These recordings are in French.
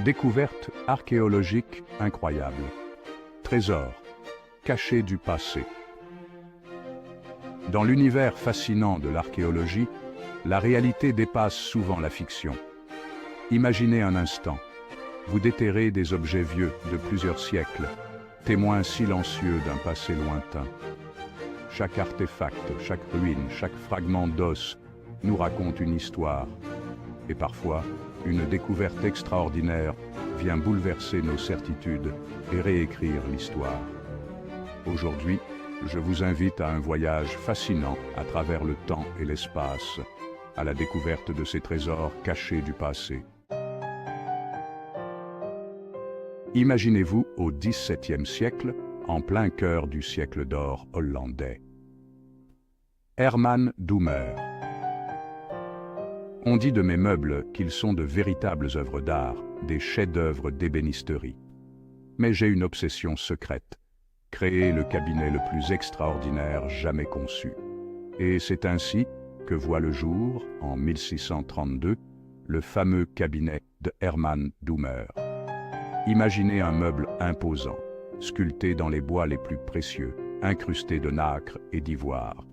Découverte archéologique incroyable. Trésor caché du passé. Dans l'univers fascinant de l'archéologie, la réalité dépasse souvent la fiction. Imaginez un instant, vous déterrez des objets vieux de plusieurs siècles, témoins silencieux d'un passé lointain. Chaque artefact, chaque ruine, chaque fragment d'os nous raconte une histoire. Et parfois, une découverte extraordinaire vient bouleverser nos certitudes et réécrire l'histoire. Aujourd'hui, je vous invite à un voyage fascinant à travers le temps et l'espace, à la découverte de ces trésors cachés du passé. Imaginez-vous au XVIIe siècle, en plein cœur du siècle d'or hollandais. Herman Doumer. On dit de mes meubles qu'ils sont de véritables œuvres d'art, des chefs-d'œuvre d'ébénisterie. Mais j'ai une obsession secrète, créer le cabinet le plus extraordinaire jamais conçu. Et c'est ainsi que voit le jour, en 1632, le fameux cabinet de Herman Doumer. Imaginez un meuble imposant, sculpté dans les bois les plus précieux, incrusté de nacre et d'ivoire.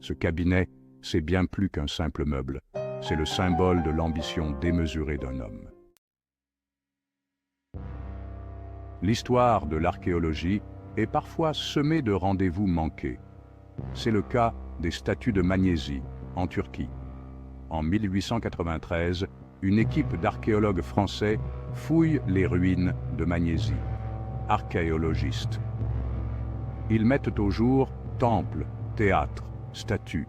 Ce cabinet, c'est bien plus qu'un simple meuble. C'est le symbole de l'ambition démesurée d'un homme. L'histoire de l'archéologie est parfois semée de rendez-vous manqués. C'est le cas des statues de Magnésie, en Turquie. En 1893, une équipe d'archéologues français fouille les ruines de Magnésie. Archéologistes. Ils mettent au jour temples, théâtres, statues.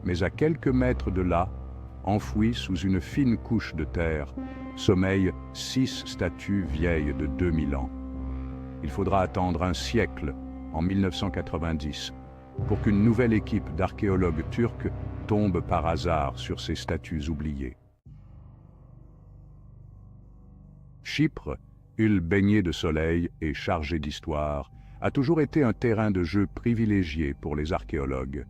Mais à quelques mètres de là, enfouies sous une fine couche de terre, sommeillent 6 statues vieilles de 2000 ans. Il faudra attendre un siècle, en 1990, pour qu'une nouvelle équipe d'archéologues turcs tombe par hasard sur ces statues oubliées. Chypre, île baignée de soleil et chargée d'histoire, a toujours été un terrain de jeu privilégié pour les archéologues.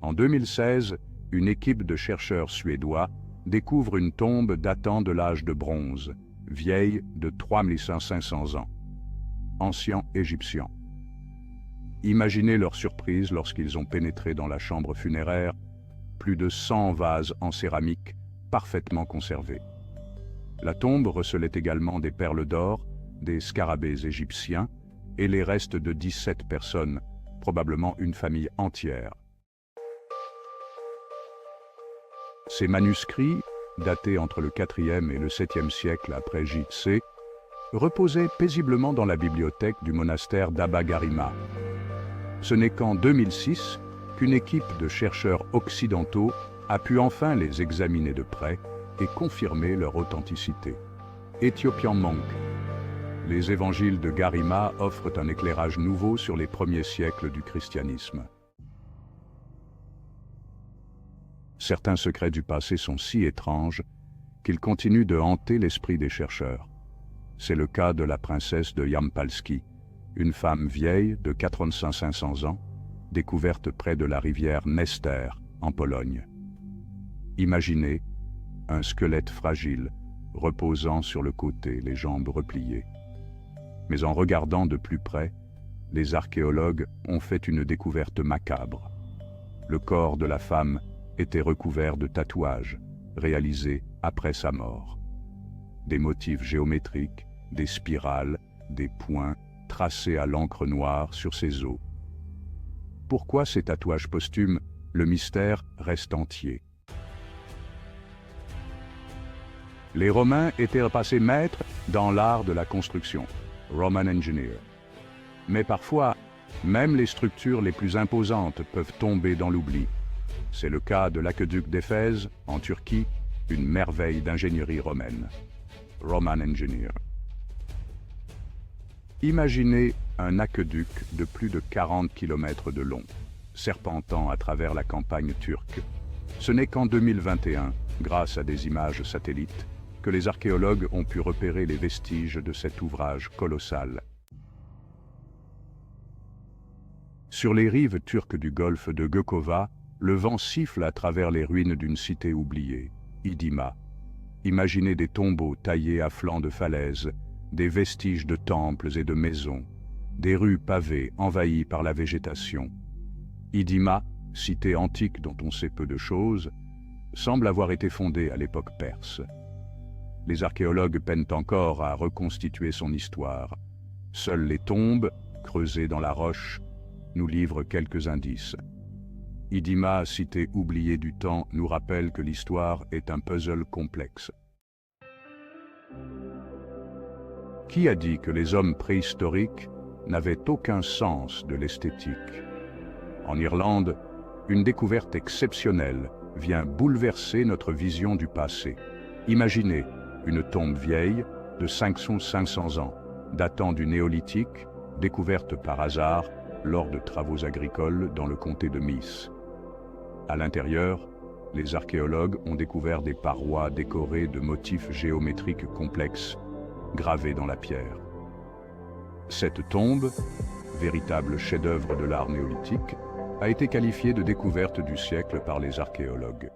En 2016, une équipe de chercheurs suédois découvre une tombe datant de l'âge de bronze, vieille de 3500 ans. Anciens Égyptiens. Imaginez leur surprise lorsqu'ils ont pénétré dans la chambre funéraire, plus de 100 vases en céramique parfaitement conservés. La tombe recelait également des perles d'or, des scarabées égyptiens et les restes de 17 personnes, probablement une famille entière. Ces manuscrits, datés entre le IVe et le VIIe siècle après J.C., reposaient paisiblement dans la bibliothèque du monastère d'Abba Garima. Ce n'est qu'en 2006 qu'une équipe de chercheurs occidentaux a pu enfin les examiner de près et confirmer leur authenticité. Ethiopian Monk. Les évangiles de Garima offrent un éclairage nouveau sur les premiers siècles du christianisme. Certains secrets du passé sont si étranges qu'ils continuent de hanter l'esprit des chercheurs. C'est le cas de la princesse de Yampalski, une femme vieille de 4500 ans, découverte près de la rivière Nester, en Pologne. Imaginez un squelette fragile, reposant sur le côté, les jambes repliées. Mais en regardant de plus près, les archéologues ont fait une découverte macabre. Le corps de la femme était recouvert de tatouages, réalisés après sa mort. Des motifs géométriques, des spirales, des points tracés à l'encre noire sur ses os. Pourquoi ces tatouages posthumes? Le mystère reste entier. Les Romains étaient repassés maîtres dans l'art de la construction, Roman Engineer. Mais parfois, même les structures les plus imposantes peuvent tomber dans l'oubli. C'est le cas de l'aqueduc d'Éphèse, en Turquie, une merveille d'ingénierie romaine. Roman Engineer. Imaginez un aqueduc de plus de 40 km de long, serpentant à travers la campagne turque. Ce n'est qu'en 2021, grâce à des images satellites, que les archéologues ont pu repérer les vestiges de cet ouvrage colossal. Sur les rives turques du golfe de Gökova, le vent siffle à travers les ruines d'une cité oubliée, Idima. Imaginez des tombeaux taillés à flanc de falaise, des vestiges de temples et de maisons, des rues pavées envahies par la végétation. Idima, cité antique dont on sait peu de choses, semble avoir été fondée à l'époque perse. Les archéologues peinent encore à reconstituer son histoire. Seules les tombes, creusées dans la roche, nous livrent quelques indices. Idima, cité oubliée du temps, nous rappelle que l'histoire est un puzzle complexe. Qui a dit que les hommes préhistoriques n'avaient aucun sens de l'esthétique? En Irlande, une découverte exceptionnelle vient bouleverser notre vision du passé. Imaginez une tombe vieille de 500 ans, datant du néolithique, découverte par hasard lors de travaux agricoles dans le comté de Meath. À l'intérieur, les archéologues ont découvert des parois décorées de motifs géométriques complexes, gravés dans la pierre. Cette tombe, véritable chef-d'œuvre de l'art néolithique, a été qualifiée de découverte du siècle par les archéologues.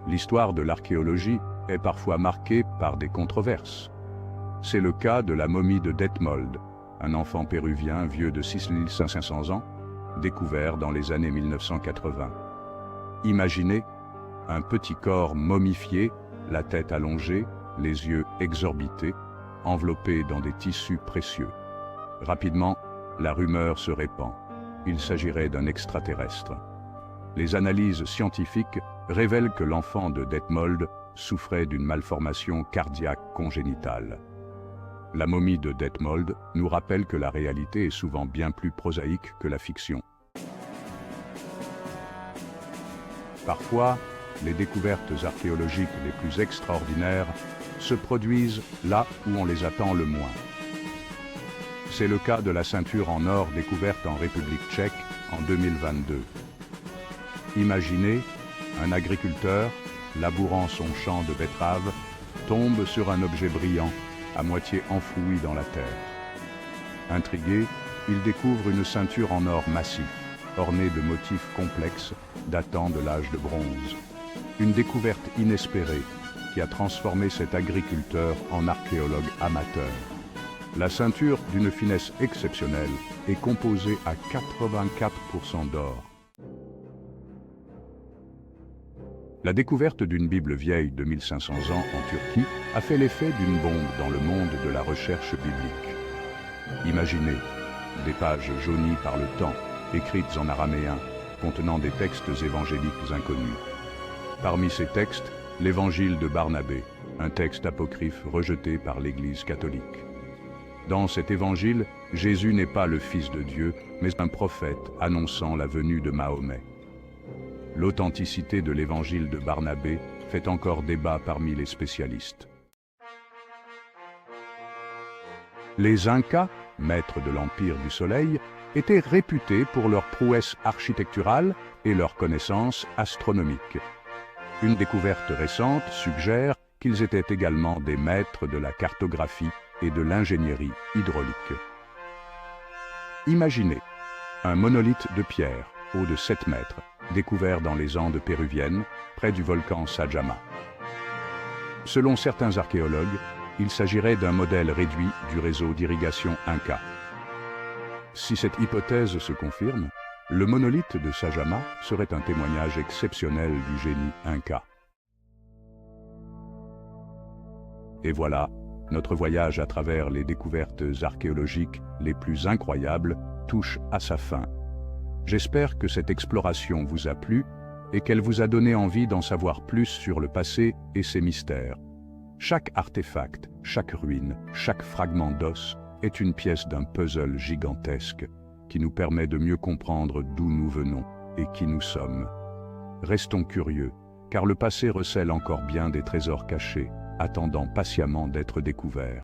L'histoire de l'archéologie est parfois marquée par des controverses. C'est le cas de la momie de Detmold, un enfant péruvien vieux de 6500 ans, découvert dans les années 1980. Imaginez un petit corps momifié, la tête allongée, les yeux exorbités, enveloppé dans des tissus précieux. Rapidement, la rumeur se répand. Il s'agirait d'un extraterrestre. Les analyses scientifiques révèlent que l'enfant de Detmold souffrait d'une malformation cardiaque congénitale. La momie de Detmold nous rappelle que la réalité est souvent bien plus prosaïque que la fiction. Parfois, les découvertes archéologiques les plus extraordinaires se produisent là où on les attend le moins. C'est le cas de la ceinture en or découverte en République tchèque en 2022. Imaginez, un agriculteur, labourant son champ de betteraves, tombe sur un objet brillant, à moitié enfoui dans la terre. Intrigué, il découvre une ceinture en or massif, ornée de motifs complexes datant de l'âge de bronze. Une découverte inespérée qui a transformé cet agriculteur en archéologue amateur. La ceinture, d'une finesse exceptionnelle, est composée à 84% d'or. La découverte d'une Bible vieille de 1500 ans en Turquie a fait l'effet d'une bombe dans le monde de la recherche biblique. Imaginez des pages jaunies par le temps, écrites en araméen, contenant des textes évangéliques inconnus. Parmi ces textes, l'Évangile de Barnabé, un texte apocryphe rejeté par l'Église catholique. Dans cet évangile, Jésus n'est pas le Fils de Dieu, mais un prophète annonçant la venue de Mahomet. L'authenticité de l'évangile de Barnabé fait encore débat parmi les spécialistes. Les Incas, maîtres de l'Empire du Soleil, étaient réputés pour leur prouesse architecturale et leur connaissance astronomique. Une découverte récente suggère qu'ils étaient également des maîtres de la cartographie et de l'ingénierie hydraulique. Imaginez un monolithe de pierre, haut de 7 mètres, découvert dans les Andes péruviennes, près du volcan Sajama. Selon certains archéologues, il s'agirait d'un modèle réduit du réseau d'irrigation Inca. Si cette hypothèse se confirme, le monolithe de Sajama serait un témoignage exceptionnel du génie Inca. Et voilà, notre voyage à travers les découvertes archéologiques les plus incroyables touche à sa fin. J'espère que cette exploration vous a plu et qu'elle vous a donné envie d'en savoir plus sur le passé et ses mystères. Chaque artefact, chaque ruine, chaque fragment d'os est une pièce d'un puzzle gigantesque qui nous permet de mieux comprendre d'où nous venons et qui nous sommes. Restons curieux, car le passé recèle encore bien des trésors cachés, attendant patiemment d'être découverts.